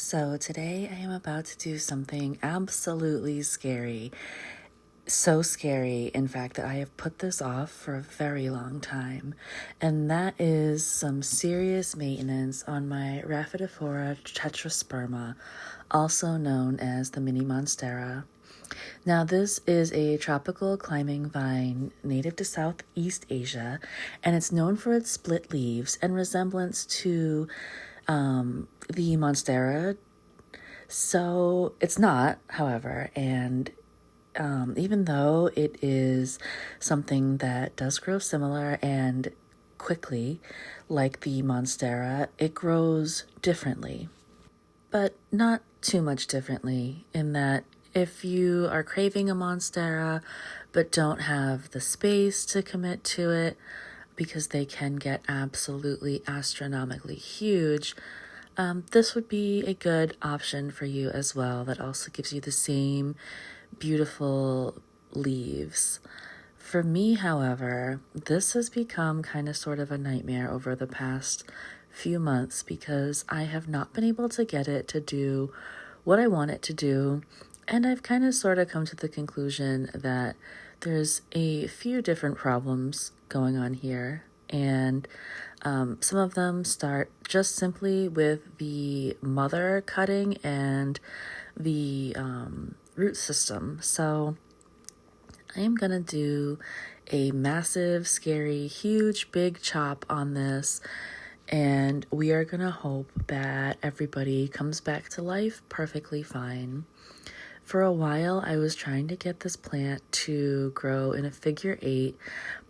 So today I am about to do something absolutely scary. So scary, in fact, that I have put this off for a very long time. And that is some serious maintenance on my Rhaphidophora tetrasperma, also known as the mini monstera. Now, this is a tropical climbing vine native to Southeast Asia, and it's known for its split leaves and resemblance to the monstera. So it's not, however, and even though it is something that does grow similar and quickly, like the monstera, it grows differently, but not too much differently in that if you are craving a monstera but don't have the space to commit to it because they can get absolutely astronomically huge, this would be a good option for you as well. That also gives you the same beautiful leaves. For me, however, this has become kind of sort of a nightmare over the past few months because I have not been able to get it to do what I want it to do. And I've kind of sort of come to the conclusion that there's a few different problems going on here. And some of them start just simply with the mother cutting and the root system. So I am going to do a massive, scary, huge, big chop on this. And we are going to hope that everybody comes back to life perfectly fine. For a while, I was trying to get this plant to grow in a figure 8,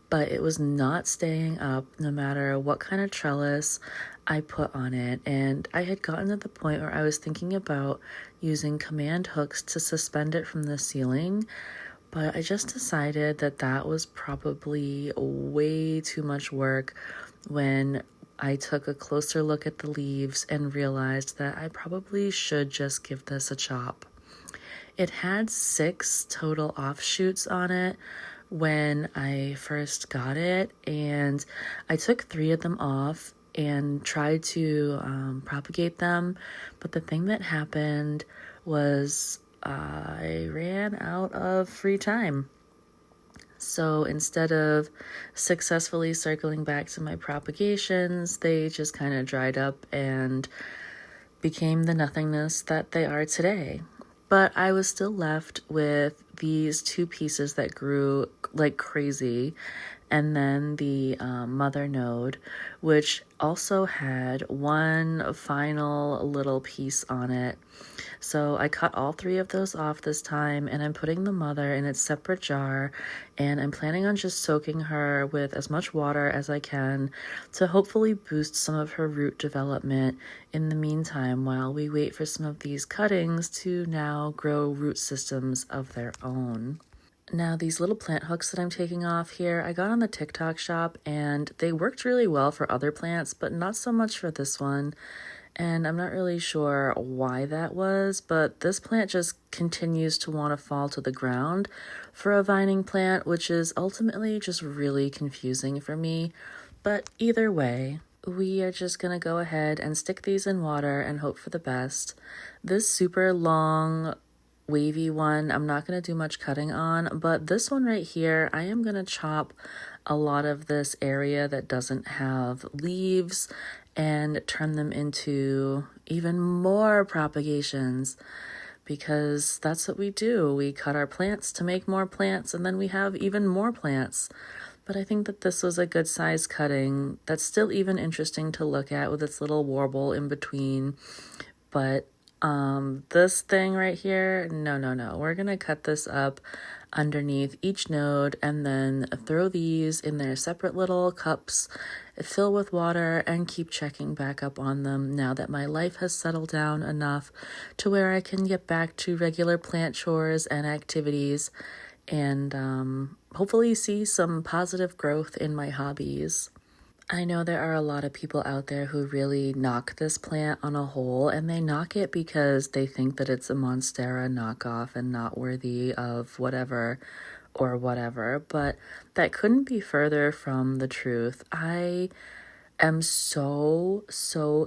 but it was not staying up no matter what kind of trellis I put on it. And I had gotten to the point where I was thinking about using command hooks to suspend it from the ceiling, but I just decided that that was probably way too much work when I took a closer look at the leaves and realized that I probably should just give this a chop. It had 6 total offshoots on it when I first got it, and I took 3 of them off and tried to propagate them, but the thing that happened was I ran out of free time. So instead of successfully circling back to my propagations, they just kind of dried up and became the nothingness that they are today. But I was still left with these 2 pieces that grew like crazy, and then the mother node, which also had one final little piece on it. So I cut all 3 of those off this time, and I'm putting the mother in its separate jar, and I'm planning on just soaking her with as much water as I can to hopefully boost some of her root development in the meantime while we wait for some of these cuttings to now grow root systems of their own. Now, these little plant hooks that I'm taking off here, I got on the TikTok shop, and they worked really well for other plants, but not so much for this one. And I'm not really sure why that was, but this plant just continues to want to fall to the ground for a vining plant, which is ultimately just really confusing for me. But either way, we are just going to go ahead and stick these in water and hope for the best. This super long, wavy one, I'm not going to do much cutting on, but this one right here, I am going to chop a lot of this area that doesn't have leaves and turn them into even more propagations, because that's what we do. We cut our plants to make more plants, and then we have even more plants. But I think that this was a good size cutting that's still even interesting to look at with its little warble in between. But this thing right here, no. We're going to cut this up underneath each node and then throw these in their separate little cups, fill with water, and keep checking back up on them now that my life has settled down enough to where I can get back to regular plant chores and activities and hopefully see some positive growth in my hobbies. I know there are a lot of people out there who really knock this plant on a whole, and they knock it because they think that it's a monstera knockoff and not worthy of whatever, but that couldn't be further from the truth. I am so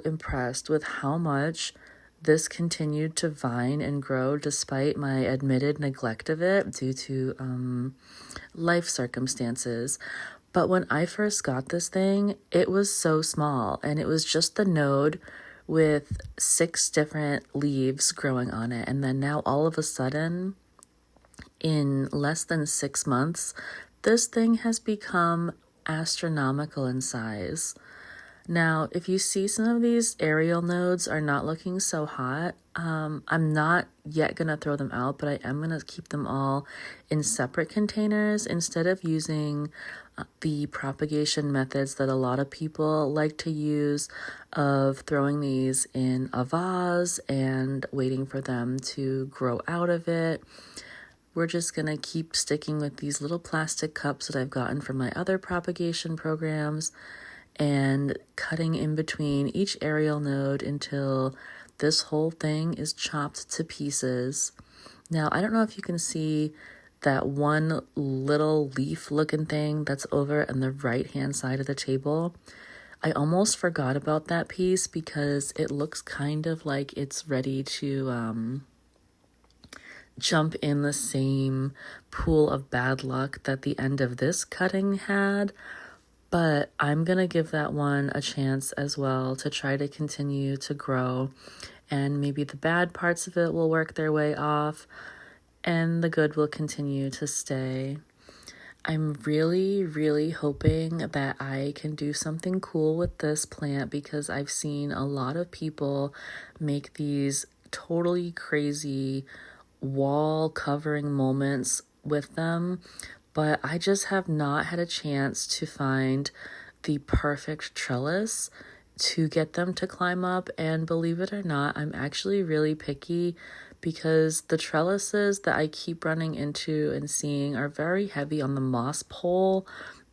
impressed with how much this continued to vine and grow despite my admitted neglect of it due to life circumstances. But when I first got this thing, it was so small, and it was just the node with 6 different leaves growing on it. And then now all of a sudden, in less than 6 months, this thing has become astronomical in size. Now, if you see some of these aerial nodes are not looking so hot, I'm not yet going to throw them out, but I am going to keep them all in separate containers instead of using the propagation methods that a lot of people like to use of throwing these in a vase and waiting for them to grow out of it. We're just going to keep sticking with these little plastic cups that I've gotten from my other propagation programs and cutting in between each aerial node until this whole thing is chopped to pieces. Now, I don't know if you can see that one little leaf looking thing that's over on the right hand side of the table. I almost forgot about that piece because it looks kind of like it's ready to jump in the same pool of bad luck that the end of this cutting had. But I'm going to give that one a chance as well to try to continue to grow. And maybe the bad parts of it will work their way off and the good will continue to stay. I'm really, really hoping that I can do something cool with this plant because I've seen a lot of people make these totally crazy wall covering moments with them, but I just have not had a chance to find the perfect trellis to get them to climb up. And believe it or not, I'm actually really picky because the trellises that I keep running into and seeing are very heavy on the moss pole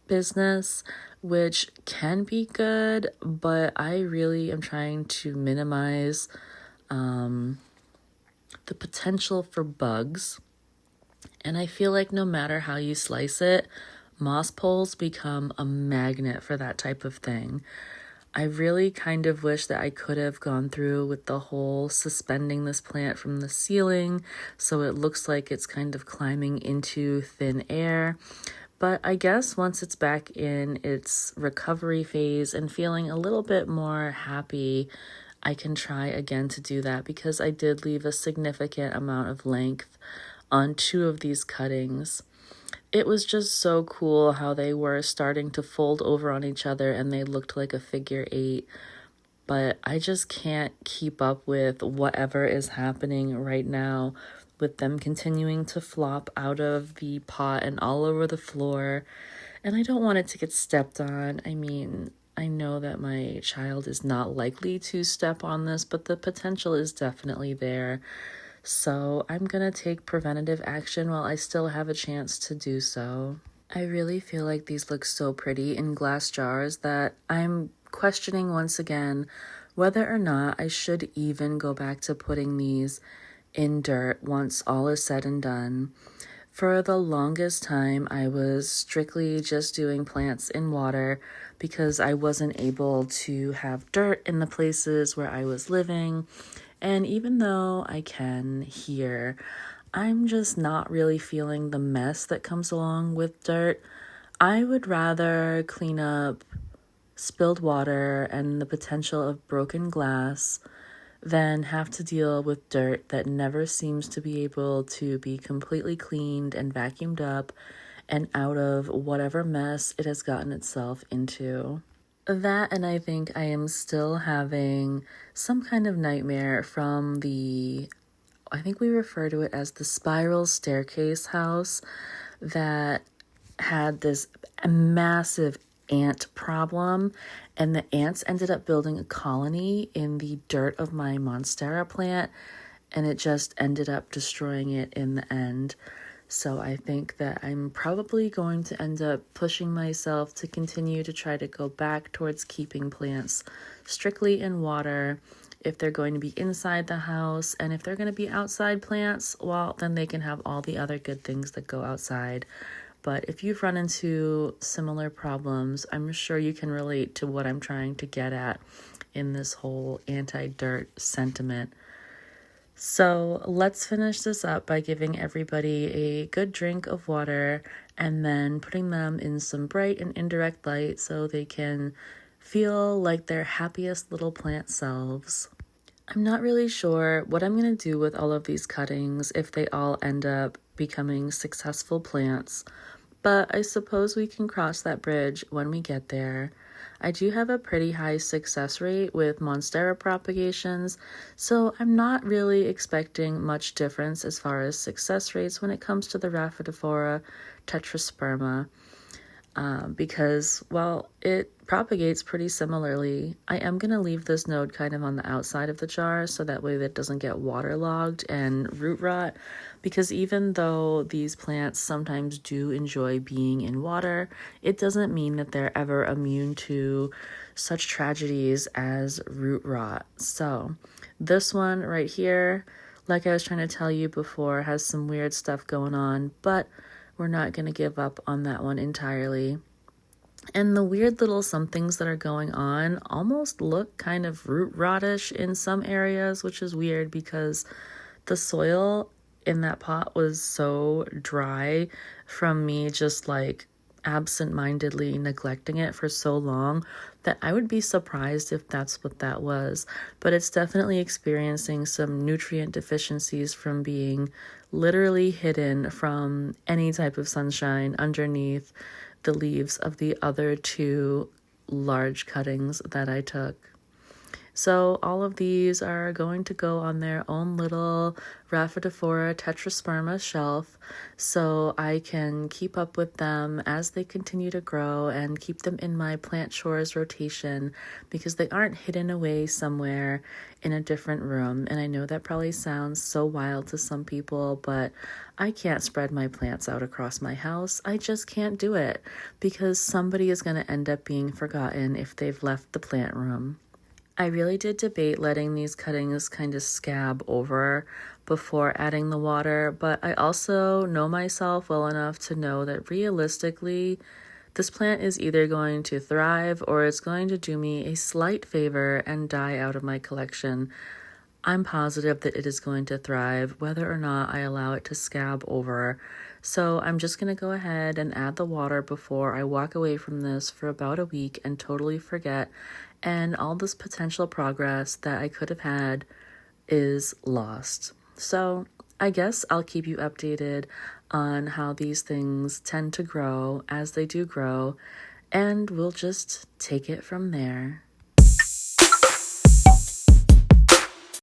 business, which can be good, but I really am trying to minimize the potential for bugs. And I feel like no matter how you slice it, moss poles become a magnet for that type of thing. I really kind of wish that I could have gone through with the whole suspending this plant from the ceiling so it looks like it's kind of climbing into thin air. But I guess once it's back in its recovery phase and feeling a little bit more happy, I can try again to do that because I did leave a significant amount of length on 2 of these cuttings. It was just so cool how they were starting to fold over on each other and they looked like a figure 8. But I just can't keep up with whatever is happening right now with them continuing to flop out of the pot and all over the floor. And I don't want it to get stepped on. I mean, I know that my child is not likely to step on this, but the potential is definitely there. So I'm going to take preventative action while I still have a chance to do so. I really feel like these look so pretty in glass jars that I'm questioning once again whether or not I should even go back to putting these in dirt once all is said and done. For the longest time, I was strictly just doing plants in water because I wasn't able to have dirt in the places where I was living. And even though I can here, I'm just not really feeling the mess that comes along with dirt. I would rather clean up spilled water and the potential of broken glass than have to deal with dirt that never seems to be able to be completely cleaned and vacuumed up and out of whatever mess it has gotten itself into. That, and I think I am still having some kind of nightmare from I think we refer to it as the spiral staircase house that had this massive ant problem, and the ants ended up building a colony in the dirt of my monstera plant, and it just ended up destroying it in the end. So I think that I'm probably going to end up pushing myself to continue to try to go back towards keeping plants strictly in water if they're going to be inside the house, and if they're going to be outside plants, well, then they can have all the other good things that go outside. But if you've run into similar problems, I'm sure you can relate to what I'm trying to get at in this whole anti-dirt sentiment. So let's finish this up by giving everybody a good drink of water and then putting them in some bright and indirect light so they can feel like their happiest little plant selves. I'm not really sure what I'm going to do with all of these cuttings if they all end up becoming successful plants, but I suppose we can cross that bridge when we get there. I do have a pretty high success rate with monstera propagations, so I'm not really expecting much difference as far as success rates when it comes to the Rhaphidophora tetrasperma. Because, well, it propagates pretty similarly. I am going to leave this node kind of on the outside of the jar so that way that doesn't get waterlogged and root rot, because even though these plants sometimes do enjoy being in water, it doesn't mean that they're ever immune to such tragedies as root rot. So this one right here, like I was trying to tell you before, has some weird stuff going on, but we're not going to give up on that one entirely. And the weird little somethings that are going on almost look kind of root rottish in some areas, which is weird because the soil in that pot was so dry from me just like absent-mindedly neglecting it for so long that I would be surprised if that's what that was. But it's definitely experiencing some nutrient deficiencies from being literally hidden from any type of sunshine underneath the leaves of the other two large cuttings that I took. So all of these are going to go on their own little Rhaphidophora tetrasperma shelf so I can keep up with them as they continue to grow and keep them in my plant chores rotation because they aren't hidden away somewhere in a different room. And I know that probably sounds so wild to some people, but I can't spread my plants out across my house. I just can't do it because somebody is going to end up being forgotten if they've left the plant room. I really did debate letting these cuttings kind of scab over before adding the water, but I also know myself well enough to know that realistically, this plant is either going to thrive or it's going to do me a slight favor and die out of my collection. I'm positive that it is going to thrive whether or not I allow it to scab over. So I'm just going to go ahead and add the water before I walk away from this for about a week and totally forget. And all this potential progress that I could have had is lost. So I guess I'll keep you updated on how these things tend to grow as they do grow, and we'll just take it from there.